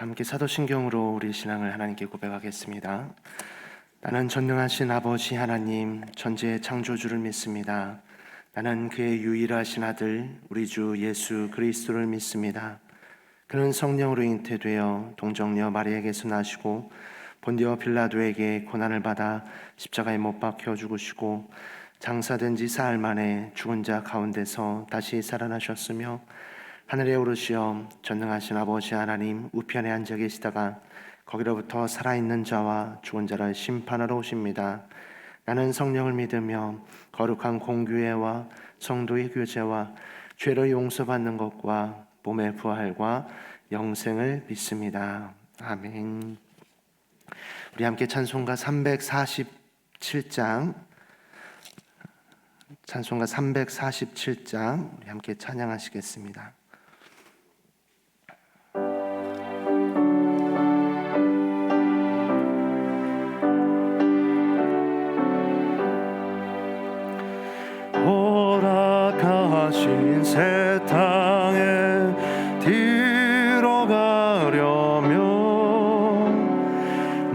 함께 사도신경으로 우리 신앙을 하나님께 고백하겠습니다. 나는 전능하신 아버지 하나님, 천지의 창조주를 믿습니다. 나는 그의 유일하신 아들, 우리 주 예수 그리스도를 믿습니다. 그는 성령으로 잉태되어 동정녀 마리아에게서 나시고 본디오 빌라도에게 고난을 받아 십자가에 못 박혀 죽으시고 장사된 지 사흘 만에 죽은 자 가운데서 다시 살아나셨으며 하늘에 오르시어 전능하신 아버지 하나님 우편에 앉아 계시다가 거기로부터 살아있는 자와 죽은 자를 심판하러 오십니다. 나는 성령을 믿으며 거룩한 공교회와 성도의 교제와 죄로 용서받는 것과 몸의 부활과 영생을 믿습니다. 아멘. 우리 함께 찬송가 347장 우리 함께 찬양하시겠습니다. 허락하신 새 땅에 들어가려면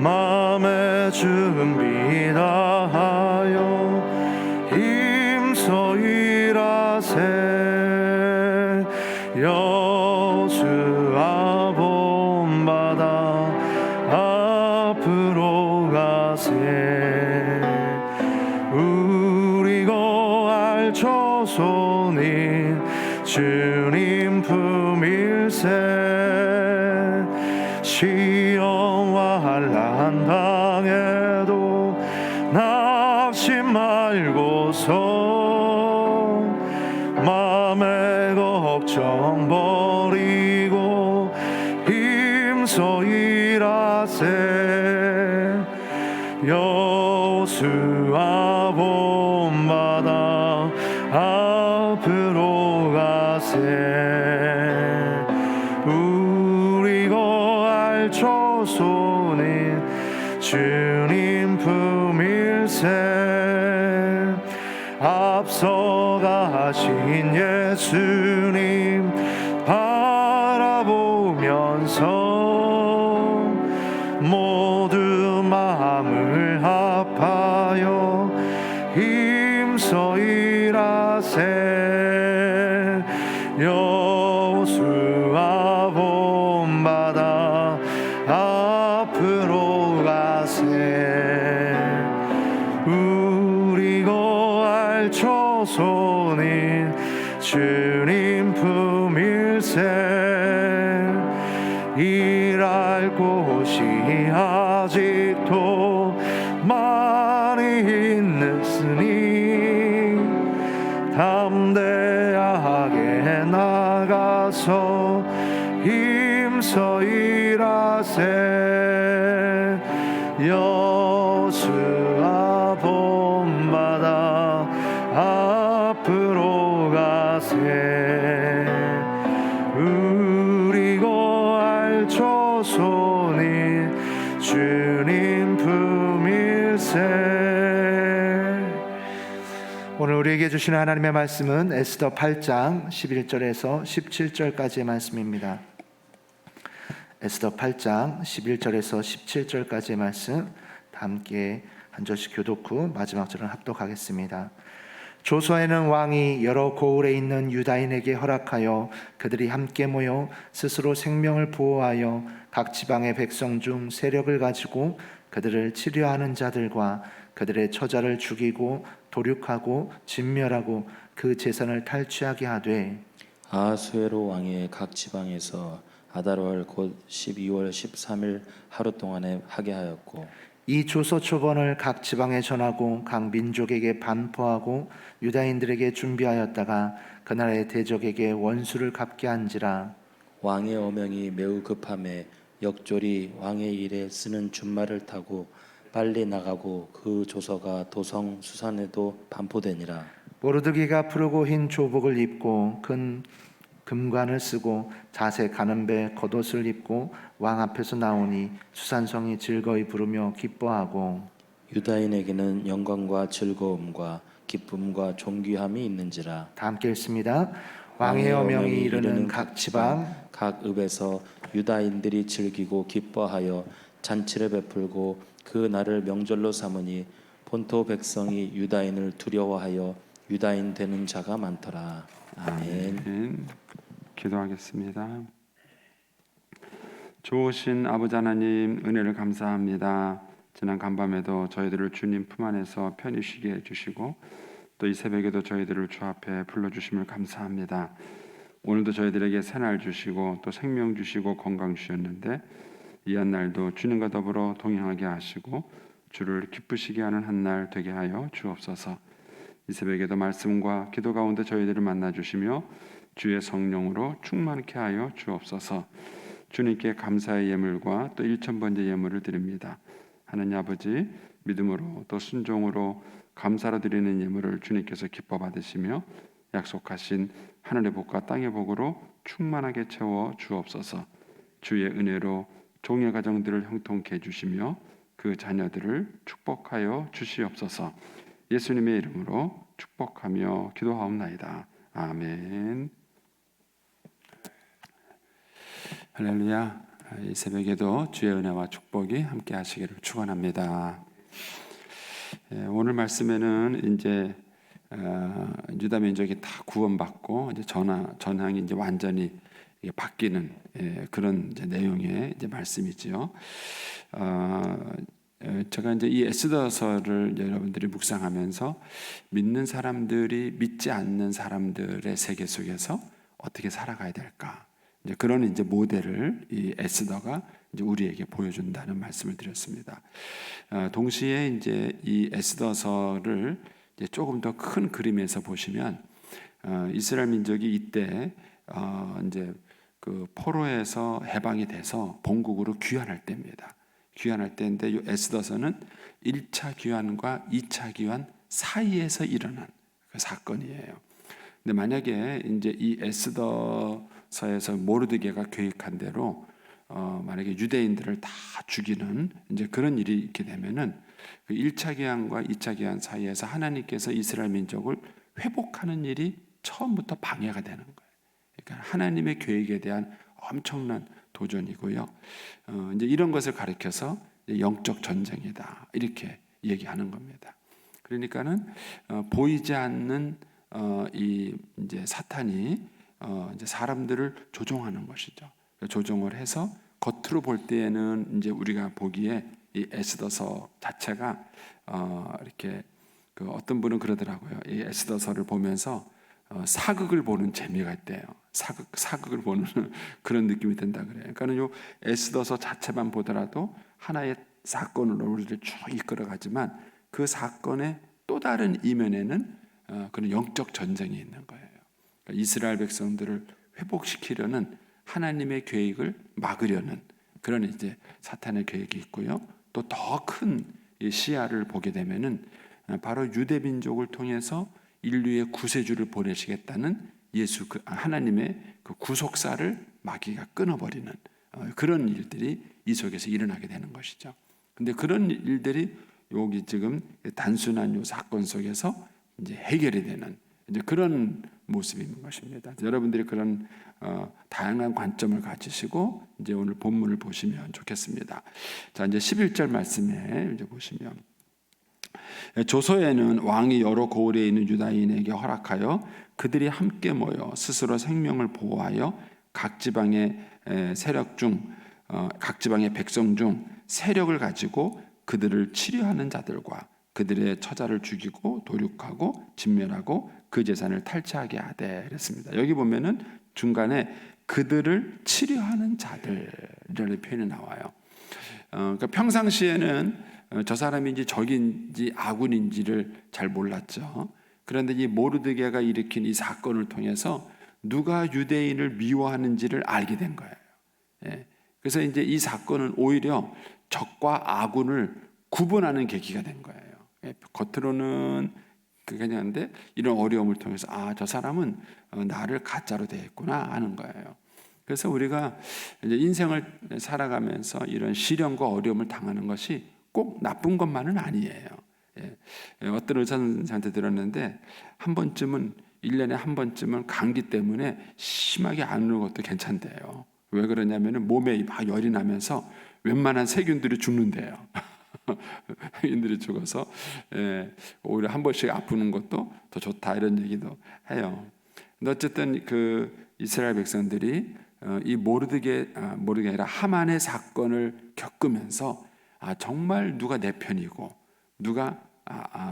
마음의 준비 다하여 힘써 일하세. 여수와 본바다 앞으로 가세. 우리 거할 조손인 주님 품일세. 시험과 환난 당해도 낙심 말고서 마음의 걱정 버리고 힘써 일하세. 여수와 본바다 앞으로 가세. 우리 거할 조손인 주님 품일세. 앞서가신 예수님 바라보면서 모두 마음을 합하여 힘써 일하세. 여수와 본바다 앞으로 가세. 우리 거할 조손인 주님 품일세. 일할 곳이 아직도 많이 있으니 담대하게 나가서 힘써 일하세. 여수와 본바다 앞으로 가세. 우리 거할 조손인 주님 품일세. 오늘 우리에게 주시는 하나님의 말씀은 에스더 8장 11절에서 17절까지의 말씀입니다. 에스더 8장 11절에서 17절까지의 말씀 다 함께 한 절씩 교독 후 마지막 절은 합독하겠습니다. 조서에는 왕이 여러 고을에 있는 유다인에게 허락하여 그들이 함께 모여 스스로 생명을 보호하여 각 지방의 백성 중 세력을 가지고 그들을 치료하는 자들과 그들의 처자를 죽이고 도륙하고 진멸하고 그 재산을 탈취하게 하되, 아하수에로 왕이 각 지방에서 아달월 곧 12월 13일 하루 동안에 하게 하였고, 이 조서 초본을 각 지방에 전하고 각 민족에게 반포하고 유다인들에게 준비하였다가 그 나라의 대적에게 원수를 갚게 한지라. 왕의 어명이 매우 급함에 역졸이 왕의 일에 쓰는 준말을 타고 빨리 나가고 그 조서가 도성 수산에도 반포되니라. 모르드기가 푸르고 흰 조복을 입고 큰 금관을 쓰고 자색 가는 배 겉옷을 입고 왕 앞에서 나오니 수산성이 즐거이 부르며 기뻐하고, 유다인에게는 영광과 즐거움과 기쁨과 존귀함이 있는지라. 다 함께 읽습니다. 왕의 어명이 이르는 각 지방 각 읍에서 유다인들이 즐기고 기뻐하여 잔치를 베풀고 그 날을 명절로 삼으니 본토 백성이 유다인을 두려워하여 유다인 되는 자가 많더라. 아멘. 아멘. 기도하겠습니다. 좋으신 아버지 하나님, 은혜를 감사합니다. 지난 간밤에도 저희들을 주님 품 안에서 편히 쉬게 해주시고 또 이 새벽에도 저희들을 주 앞에 불러주심을 감사합니다. 오늘도 저희들에게 새날 주시고 또 생명 주시고 건강 주셨는데 이 한 날도 주님과 더불어 동행하게 하시고 주를 기쁘시게 하는 한 날 되게 하여 주옵소서. 이 새벽에도 말씀과 기도 가운데 저희들을 만나 주시며 주의 성령으로 충만케 하여 주옵소서. 주님께 감사의 예물과 또 1000번째 예물을 드립니다. 하나님 아버지, 믿음으로 또 순종으로 감사로 드리는 예물을 주님께서 기뻐 받으시며 약속하신 하늘의 복과 땅의 복으로 충만하게 채워 주옵소서. 주의 은혜로 종의 가정들을 형통케 해주시며 그 자녀들을 축복하여 주시옵소서. 예수님의 이름으로 축복하며 기도하옵나이다. 아멘. 할렐루야. 이 새벽에도 주의 은혜와 축복이 함께 하시기를 축원합니다. 오늘 말씀에는 이제 유다 민족이 다 구원받고 이제 전황이 이제 완전히 바뀌는 그런 이제 내용의 이제 말씀이지요. 제가 이제 이 에스더서를 여러분들이 묵상하면서 믿는 사람들이 믿지 않는 사람들의 세계 속에서 어떻게 살아가야 될까? 이제 그런 이제 모델을 이 에스더가 이제 우리에게 보여준다는 말씀을 드렸습니다. 동시에 이제 이 에스더서를 이제 조금 더 큰 그림에서 보시면 이스라엘 민족이 이때 이제 그 포로에서 해방이 돼서 본국으로 귀환할 때입니다. 귀환할 때인데 이 에스더서는 1차 귀환과 2차 귀환 사이에서 일어난 그 사건이에요. 근데 만약에 이제 이 에스더서에서 모르드게가 계획한 대로 만약에 유대인들을 다 죽이는 이제 그런 일이 있게 되면은 그 1차 귀환과 2차 귀환 사이에서 하나님께서 이스라엘 민족을 회복하는 일이 처음부터 방해가 되는 거예요. 그러니까 하나님의 계획에 대한 엄청난 도전이고요. 이제 이런 것을 가리켜서 영적 전쟁이다 이렇게 얘기하는 겁니다. 그러니까는 보이지 않는 이 이제 사탄이 이제 사람들을 조종하는 것이죠. 조종을 해서 겉으로 볼 때에는 이제 우리가 보기에 이 에스더서 자체가 이렇게 그 어떤 분은 그러더라고요. 이 에스더서를 보면서 사극을 보는 재미가 있대요. 사극을 보는 그런 느낌이 든다 그래요. 그러니까는 요 에스더서 자체만 보더라도 하나의 사건으로 우리를 쭉 이끌어가지만 그 사건의 또 다른 이면에는 그런 영적 전쟁이 있는 거예요. 그러니까 이스라엘 백성들을 회복시키려는 하나님의 계획을 막으려는 그런 이제 사탄의 계획이 있고요. 또 더 큰 시야를 보게 되면은 바로 유대 민족을 통해서 인류의 구세주를 보내시겠다는 하나님의 그 구속사를 마귀가 끊어버리는 그런 일들이 이 속에서 일어나게 되는 것이죠. 근데 그런 일들이 여기 지금 단순한 요 사건 속에서 이제 해결이 되는 이제 그런 모습인 것입니다. 여러분들이 그런 다양한 관점을 가지시고 이제 오늘 본문을 보시면 좋겠습니다. 자, 이제 11절 말씀에 이제 보시면 조서에는 왕이 여러 고을에 있는 유다인에게 허락하여 그들이 함께 모여 스스로 생명을 보호하여 각 지방의 백성 중 세력을 가지고 그들을 치료하는 자들과 그들의 처자를 죽이고 도륙하고 진멸하고 그 재산을 탈취하게 하되 그랬습니다. 여기 보면은 중간에 그들을 치료하는 자들이라는 표현이 나와요. 그러니까 평상시에는 저 사람인지 적인지 아군인지를 잘 몰랐죠. 그런데 이 모르드게가 일으킨 이 사건을 통해서 누가 유대인을 미워하는지를 알게 된 거예요. 그래서 이제 이 사건은 오히려 적과 아군을 구분하는 계기가 된 거예요. 겉으로는 그냥인데 이런 어려움을 통해서 저 사람은 나를 가짜로 대했구나 하는 거예요. 그래서 우리가 이제 인생을 살아가면서 이런 시련과 어려움을 당하는 것이 꼭 나쁜 것만은 아니에요. 어떤 의사 선생님한테 들었는데 한 번쯤은 1년에 한 번쯤은 감기 때문에 심하게 안 오는 것도 괜찮대요. 왜 그러냐면은 몸에 막 열이 나면서 웬만한 세균들이 죽는데요. 세균들이 죽어서 오히려 한 번씩 아프는 것도 더 좋다 이런 얘기도 해요. 근데 어쨌든 그 이스라엘 백성들이 이 모르드게가 아니라 하만의 사건을 겪으면서 정말 누가 내 편이고 누가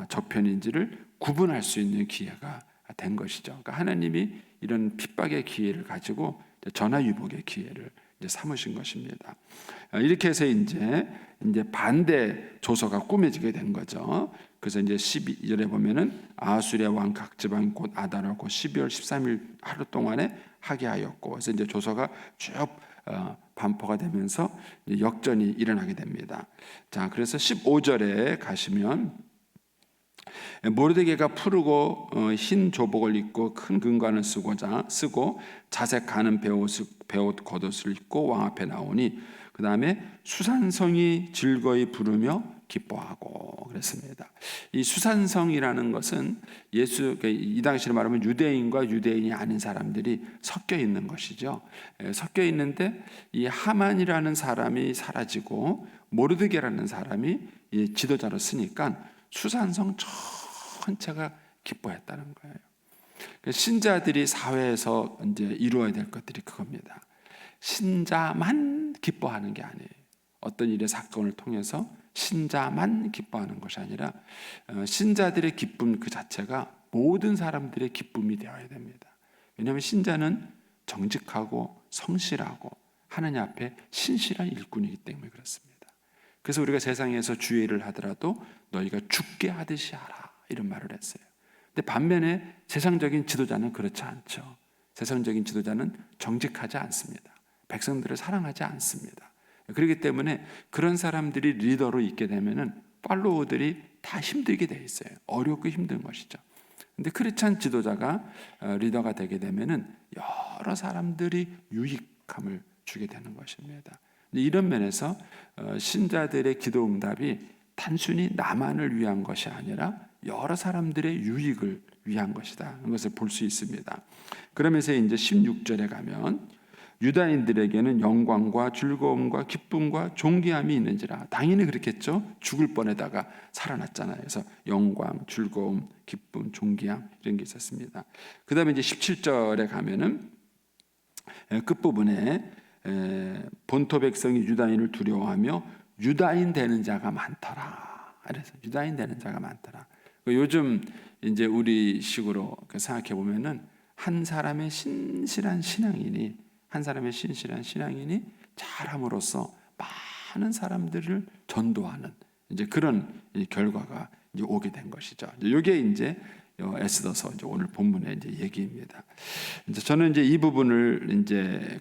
저 편인지를 구분할 수 있는 기회가 된 것이죠. 그러니까 하나님이 이런 핍박의 기회를 가지고 전화위복의 기회를 이제 삼으신 것입니다. 이렇게 해서 이제 반대 조서가 꾸며지게 된 거죠. 그래서 이제 12절에 보면은 아수리아 왕 각 지방 곧 아다라고 12월 13일 하루 동안에 하게 하였고, 그래서 이제 조서가 쭉 반포가 되면서 역전이 일어나게 됩니다. 자, 그래서 15절에 가시면 모르드게가 푸르고 흰 조복을 입고 큰 금관을 쓰고 자색 가는 베옷 겉옷을 입고 왕 앞에 나오니 그 다음에 수산성이 즐거이 부르며 기뻐하고 그랬습니다. 이 수산성이라는 것은 이 당시로 말하면 유대인과 유대인이 아닌 사람들이 섞여 있는 것이죠. 섞여 있는데 이 하만이라는 사람이 사라지고 모르드게라는 사람이 이 지도자로 쓰니까 수산성 전체가 기뻐했다는 거예요. 신자들이 사회에서 이제 이루어야 될 것들이 그겁니다. 신자만 기뻐하는 게 아니에요. 어떤 일의 사건을 통해서 신자만 기뻐하는 것이 아니라 신자들의 기쁨 그 자체가 모든 사람들의 기쁨이 되어야 됩니다. 왜냐하면 신자는 정직하고 성실하고 하나님 앞에 신실한 일꾼이기 때문에 그렇습니다. 그래서 우리가 세상에서 주의를 하더라도 너희가 죽게 하듯이 하라 이런 말을 했어요. 근데 반면에 세상적인 지도자는 그렇지 않죠. 세상적인 지도자는 정직하지 않습니다. 백성들을 사랑하지 않습니다. 그렇기 때문에 그런 사람들이 리더로 있게 되면은 팔로워들이 다 힘들게 돼 있어요. 어렵고 힘든 것이죠. 근데 크리스찬 지도자가 리더가 되게 되면은 여러 사람들이 유익함을 주게 되는 것입니다. 이런 면에서 신자들의 기도 응답이 단순히 나만을 위한 것이 아니라 여러 사람들의 유익을 위한 것이다. 이것을 볼 수 있습니다. 그러면서 이제 16절에 가면 유다인들에게는 영광과 즐거움과 기쁨과 존귀함이 있는지라. 당연히 그렇겠죠. 죽을 뻔에다가 살아났잖아요. 그래서 영광, 즐거움, 기쁨, 존귀함 이런 게 있었습니다. 그 다음에 이제 17절에 가면은 끝부분에 본토 백성이 유다인을 두려워하며 유다인 되는 자가 많더라. 그래서 유다인 되는 자가 많더라. 요즘 이제 우리 식으로 생각해 보면은 한 사람의 신실한 신앙인이 잘함으로써 많은 사람들을 전도하는 이제 그런 결과가 이제 오게 된 것이죠. 이게 이제 에스더서 이제 오늘 본문의 이제 얘기입니다. 이제 저는 이제 이 부분을 이제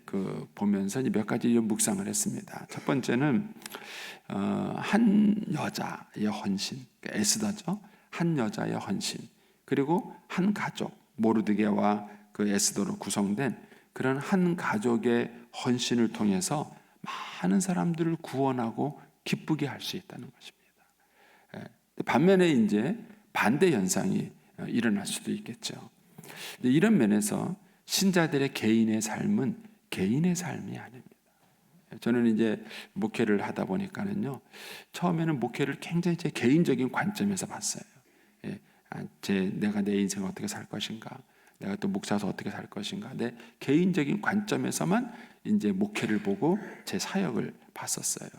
보면서 이제 몇 가지 묵상을 했습니다. 첫 번째는 한 여자의 헌신, 에스더죠. 한 여자의 헌신, 그리고 한 가족 모르드게와 그 에스더로 구성된 그런 한 가족의 헌신을 통해서 많은 사람들을 구원하고 기쁘게 할 수 있다는 것입니다. 반면에 이제 반대 현상이 일어날 수도 있겠죠. 이런 면에서 신자들의 개인의 삶은 개인의 삶이 아닙니다. 저는 이제 목회를 하다 보니까는요, 처음에는 목회를 굉장히 제 개인적인 관점에서 봤어요. 내가 내 인생을 어떻게 살 것인가, 내가 또 목사서 어떻게 살 것인가, 내 개인적인 관점에서만 이제 목회를 보고 제 사역을 봤었어요.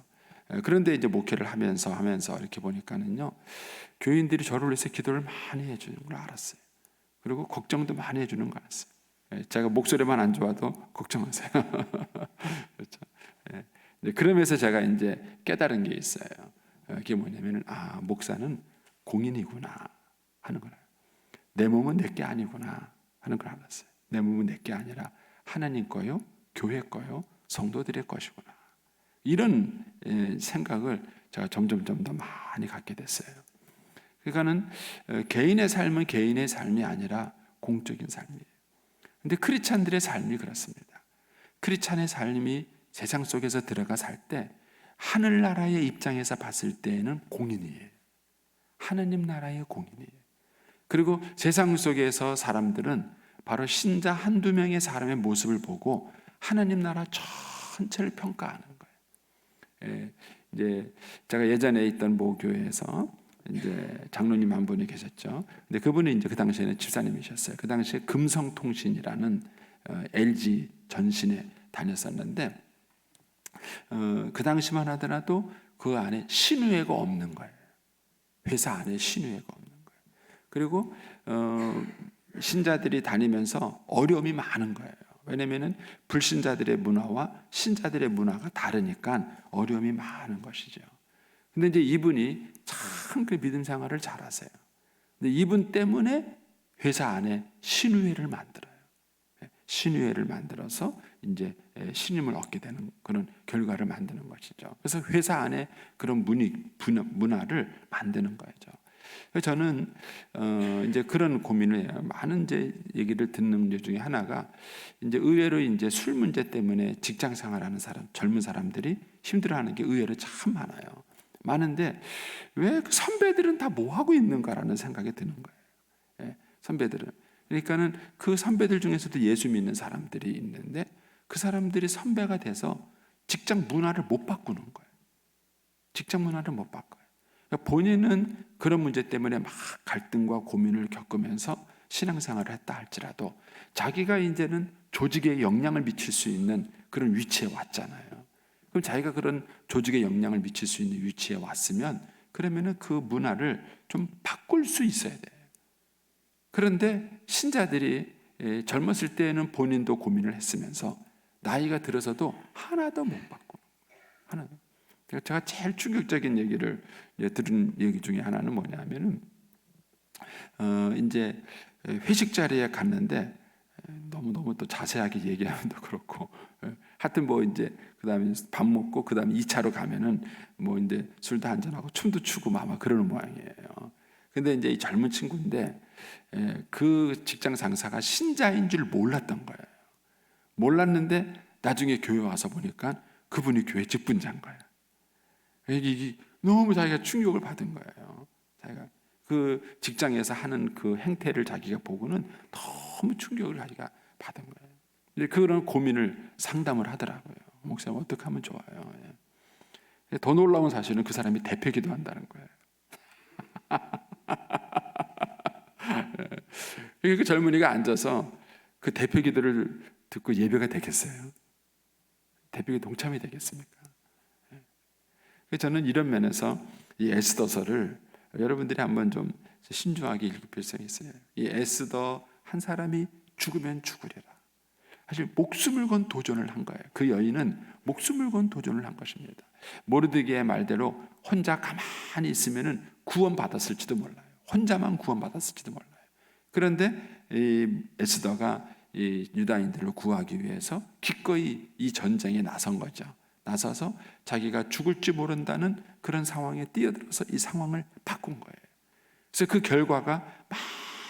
그런데 이제 목회를 하면서 이렇게 보니까는요, 교인들이 저를 위해서 기도를 많이 해주는 걸 알았어요. 그리고 걱정도 많이 해주는 걸 알았어요. 제가 목소리만 안 좋아도 걱정하세요. 그렇죠. 그러면서 제가 이제 깨달은 게 있어요. 그게 뭐냐면은 목사는 공인이구나 하는 거예요. 내 몸은 내 게 아니구나 하는 걸 알았어요. 내 몸은 내 게 아니라 하나님 거요, 교회 거요, 성도들의 것이구나. 이런 생각을 제가 점점 더 많이 갖게 됐어요. 그러니까는 개인의 삶은 개인의 삶이 아니라 공적인 삶이에요. 근데 크리스찬들의 삶이 그렇습니다. 크리스찬의 삶이 세상 속에서 들어가 살 때 하늘나라의 입장에서 봤을 때에는 공인이에요. 하나님 나라의 공인이에요. 그리고 세상 속에서 사람들은 바로 신자 한두 명의 사람의 모습을 보고 하나님 나라 전체를 평가하는 거예요. 예, 이제 제가 예전에 있던 모 교회에서 이제 장로님 한 분이 계셨죠. 근데 그분이 이제 그 당시에는 집사님이셨어요. 그 당시에 금성통신이라는 LG 전신에 다녔었는데 그 당시만 하더라도 그 안에 신우회가 없는 거예요. 회사 안에 신우회가 없는 거예요. 그리고 신자들이 다니면서 어려움이 많은 거예요. 왜냐하면 불신자들의 문화와 신자들의 문화가 다르니까 어려움이 많은 것이죠. 근데 이제 이분이 참 그 믿음 생활을 잘하세요. 근데 이분 때문에 회사 안에 신우회를 만들어요. 신우회를 만들어서 이제 신임을 얻게 되는 그런 결과를 만드는 것이죠. 그래서 회사 안에 그런 문화를 만드는 거죠. 저는 이제 그런 고민을 해요. 많은 이제 얘기를 듣는 것 중에 하나가 이제 의외로 이제 술 문제 때문에 직장 생활하는 사람, 젊은 사람들이 힘들어하는 게 의외로 참 많아요. 많은데 왜 그 선배들은 다 뭐 하고 있는가라는 생각이 드는 거예요. 예, 선배들은. 그러니까는 그 선배들 중에서도 예수 믿는 사람들이 있는데 그 사람들이 선배가 돼서 직장 문화를 못 바꾸는 거예요. 직장 문화를 못 바꿔요. 그러니까 본인은 그런 문제 때문에 막 갈등과 고민을 겪으면서 신앙생활을 했다 할지라도 자기가 이제는 조직에 영향을 미칠 수 있는 그런 위치에 왔잖아요. 그럼 자기가 그런 조직에 영향을 미칠 수 있는 위치에 왔으면 그러면은 그 문화를 좀 바꿀 수 있어야 돼요. 그런데 신자들이 젊었을 때에는 본인도 고민을 했으면서 나이가 들어서도 하나도 못 바꾸는 거예요. 하나도. 제가 제일 충격적인 얘기를 들은 얘기 중에 하나는 뭐냐면은 이제 회식 자리에 갔는데 너무 또 자세하게 얘기하면 또 그렇고 하여튼 뭐 이제 그다음에 밥 먹고 그다음에 2차로 가면은 뭐 이제 술도 한잔하고 춤도 추고 막 아마 그러는 모양이에요. 근데 이제 이 젊은 친구인데 그 직장 상사가 신자인 줄 몰랐던 거예요. 몰랐는데 나중에 교회 와서 보니까 그분이 교회 직분자인 거예요. 이게 너무 자기가 충격을 받은 거예요. 자기가 그 직장에서 하는 그 행태를 자기가 보고는 너무 충격을 자기가 받은 거예요. 근데 그런 고민을 상담을 하더라고요. 목사님 어떻게 하면 좋아요? 더 놀라운 사실은 그 사람이 대표기도 한다는 거예요. 그 젊은이가 앉아서 그 대표기도를 듣고 예배가 되겠어요? 대표기 동참이 되겠습니까? 저는 이런 면에서 이 에스더서를 여러분들이 한번 좀 신중하게 읽을 필요성이 있어요. 이 에스더 한 사람이 죽으면 죽으리라. 사실 목숨을 건 도전을 한 거예요. 그 여인은 목숨을 건 도전을 한 것입니다. 모르드게의 말대로 혼자 가만히 있으면은 구원받았을지도 몰라요. 혼자만 구원받았을지도 몰라요. 그런데 이 에스더가 이 유다인들을 구하기 위해서 기꺼이 이 전쟁에 나선 거죠. 나서서 자기가 죽을지 모른다는 그런 상황에 뛰어들어서 이 상황을 바꾼 거예요. 그래서 그 결과가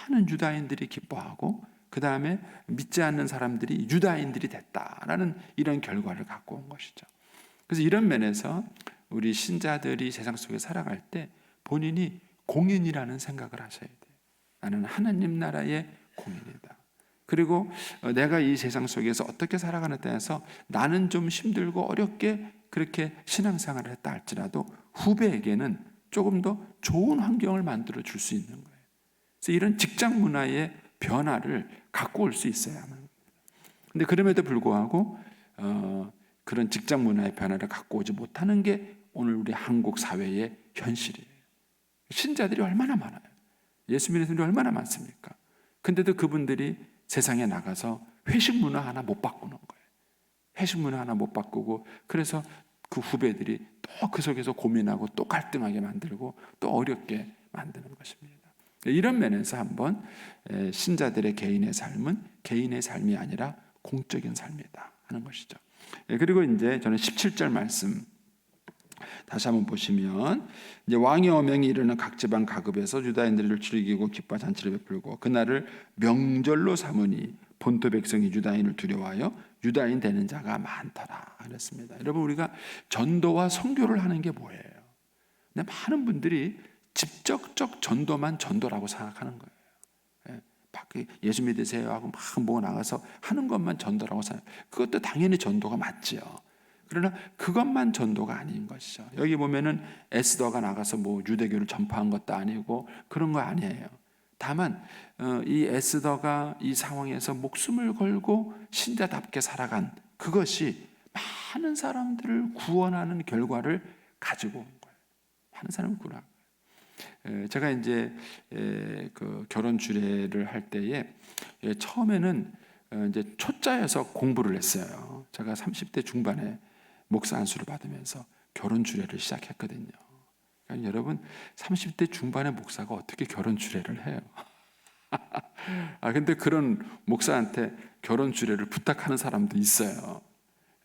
많은 유다인들이 기뻐하고 그 다음에 믿지 않는 사람들이 유다인들이 됐다라는 이런 결과를 갖고 온 것이죠. 그래서 이런 면에서 우리 신자들이 세상 속에 살아갈 때 본인이 공인이라는 생각을 하셔야 돼요. 나는 하나님 나라의 공인이다. 그리고 내가 이 세상 속에서 어떻게 살아가는 데에서 나는 좀 힘들고 어렵게 그렇게 신앙생활을 했다 할지라도 후배에게는 조금 더 좋은 환경을 만들어 줄 수 있는 거예요. 그래서 이런 직장 문화의 변화를 갖고 올 수 있어야 하는 거예요. 근데 그럼에도 불구하고 그런 직장 문화의 변화를 갖고 오지 못하는 게 오늘 우리 한국 사회의 현실이에요. 신자들이 얼마나 많아요. 예수 믿는 사람들이 얼마나 많습니까? 근데도 그분들이 세상에 나가서 회식 문화 하나 못 바꾸는 거예요. 회식 문화 하나 못 바꾸고 그래서 그 후배들이 또 그 속에서 고민하고 또 갈등하게 만들고 또 어렵게 만드는 것입니다. 이런 면에서 한번 신자들의 개인의 삶은 개인의 삶이 아니라 공적인 삶이다 하는 것이죠. 그리고 이제 저는 17절 말씀 다시 한번 보시면 이제 왕의 어명이 이르는 각 지방 각읍에서 유다인들을 즐기고 기뻐 잔치를 베풀고 그날을 명절로 삼으니 본토 백성이 유다인을 두려워하여 유다인 되는 자가 많더라 그랬습니다. 여러분 우리가 전도와 선교를 하는 게 뭐예요? 근데 많은 분들이 직접적 전도만 전도라고 생각하는 거예요. 예수 믿으세요 하고 막 모아 나가서 하는 것만 전도라고 생각. 그것도 당연히 전도가 맞지요. 그러나 그것만 전도가 아닌 것이죠. 여기 보면은 에스더가 나가서 뭐 유대교를 전파한 것도 아니고 그런 거 아니에요. 다만 이 에스더가 이 상황에서 목숨을 걸고 신자답게 살아간 그것이 많은 사람들을 구원하는 결과를 가지고 온 거예요. 많은 사람을 구원한 거예요. 제가 이제 그 결혼 주례를 할 때에 처음에는 이제 초짜여서 공부를 했어요. 제가 30대 중반에 목사 안수를 받으면서 결혼 주례를 시작했거든요. 그러니까 여러분 30대 중반의 목사가 어떻게 결혼 주례를 해요? 근데 그런 목사한테 결혼 주례를 부탁하는 사람도 있어요.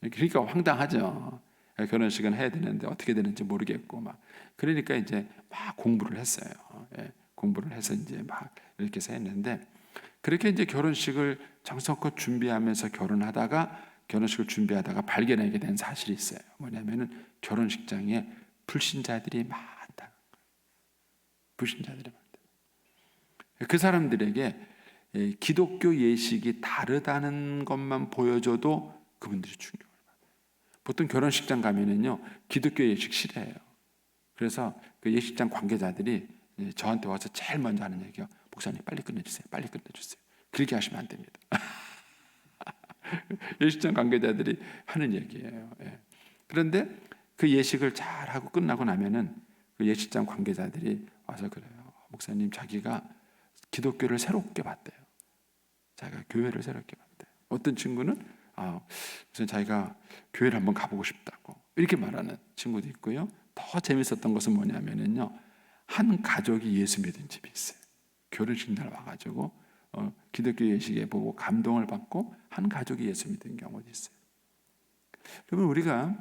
그러니까 황당하죠. 결혼식은 해야 되는데 어떻게 되는지 모르겠고 막 그러니까 이제 막 공부를 했어요. 공부를 해서 이제 막 이렇게 해서 했는데 그렇게 이제 결혼식을 정성껏 준비하면서 결혼식을 준비하다가 발견하게 된 사실이 있어요. 뭐냐면은 결혼식장에 불신자들이 많다. 불신자들이 많다. 그 사람들에게 기독교 예식이 다르다는 것만 보여줘도 그분들이 충격을 받아요. 보통 결혼식장 가면은요 기독교 예식 싫어해요. 그래서 그 예식장 관계자들이 저한테 와서 제일 먼저 하는 얘기가 목사님 빨리 끝내주세요. 빨리 끝내주세요. 그렇게 하시면 안 됩니다. 예식장 관계자들이 하는 얘기예요. 그런데 그 예식을 잘 하고 끝나고 나면은 그 예식장 관계자들이 와서 그래요. 목사님 자기가 기독교를 새롭게 봤대요. 자기가 교회를 새롭게 봤대요. 어떤 친구는 무슨 자기가 교회를 한번 가보고 싶다고 이렇게 말하는 친구도 있고요. 더 재밌었던 것은 뭐냐면은요. 한 가족이 예수 믿은 집이 있어요. 결혼식 날 와가지고 기독교 예식에 보고 감동을 받고 한 가족이 예수 믿은 경우도 있어요. 그러면 우리가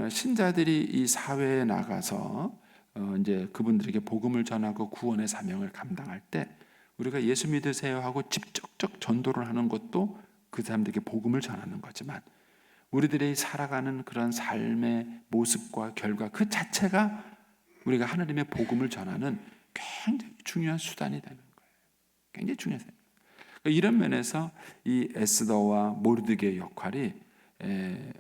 신자들이 이 사회에 나가서 이제 그분들에게 복음을 전하고 구원의 사명을 감당할 때 우리가 예수 믿으세요 하고 직접적 전도를 하는 것도 그 사람들에게 복음을 전하는 거지만 우리들이 살아가는 그런 삶의 모습과 결과 그 자체가 우리가 하나님의 복음을 전하는 굉장히 중요한 수단이 되는 거예요. 굉장히 중요해요. 이런 면에서 이 에스더와 모르드게의 역할이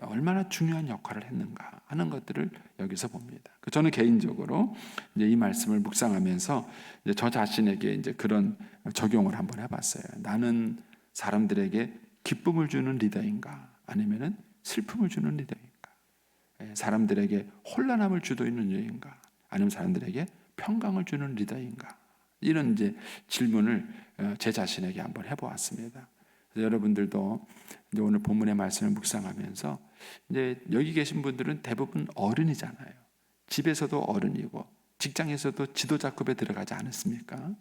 얼마나 중요한 역할을 했는가 하는 것들을 여기서 봅니다. 저는 개인적으로 이제 이 말씀을 묵상하면서 이제 저 자신에게 이제 그런 적용을 한번 해봤어요. 나는 사람들에게 기쁨을 주는 리더인가, 아니면은 슬픔을 주는 리더인가? 사람들에게 혼란함을 주도하는 리더인가, 아니면 사람들에게 평강을 주는 리더인가? 이런 이제 질문을 제 자신에게 한번 해보았습니다. 그래서 여러분들도 이제 오늘 본문의 말씀을 묵상하면서 이제 여기 계신 분들은 대부분 어른이잖아요. 집에서도 어른이고 직장에서도 지도자급에 들어가지 않았습니까?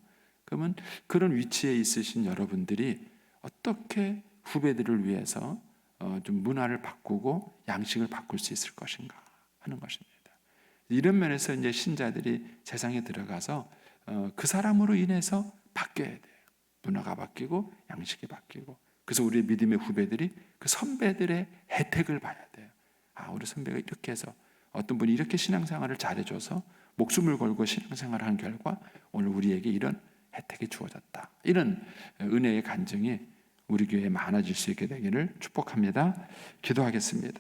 그러면 그런 위치에 있으신 여러분들이 어떻게 후배들을 위해서 좀 문화를 바꾸고 양식을 바꿀 수 있을 것인가 하는 것입니다. 이런 면에서 이제 신자들이 세상에 들어가서 그 사람으로 인해서 바뀌어야 돼요. 문화가 바뀌고 양식이 바뀌고. 그래서 우리 믿음의 후배들이 그 선배들의 혜택을 봐야 돼요. 우리 선배가 이렇게 해서 어떤 분이 이렇게 신앙생활을 잘해줘서 목숨을 걸고 신앙생활을 한 결과 오늘 우리에게 이런 혜택이 주어졌다. 이런 은혜의 간증이 우리 교회에 많아질 수 있게 되기를 축복합니다. 기도하겠습니다.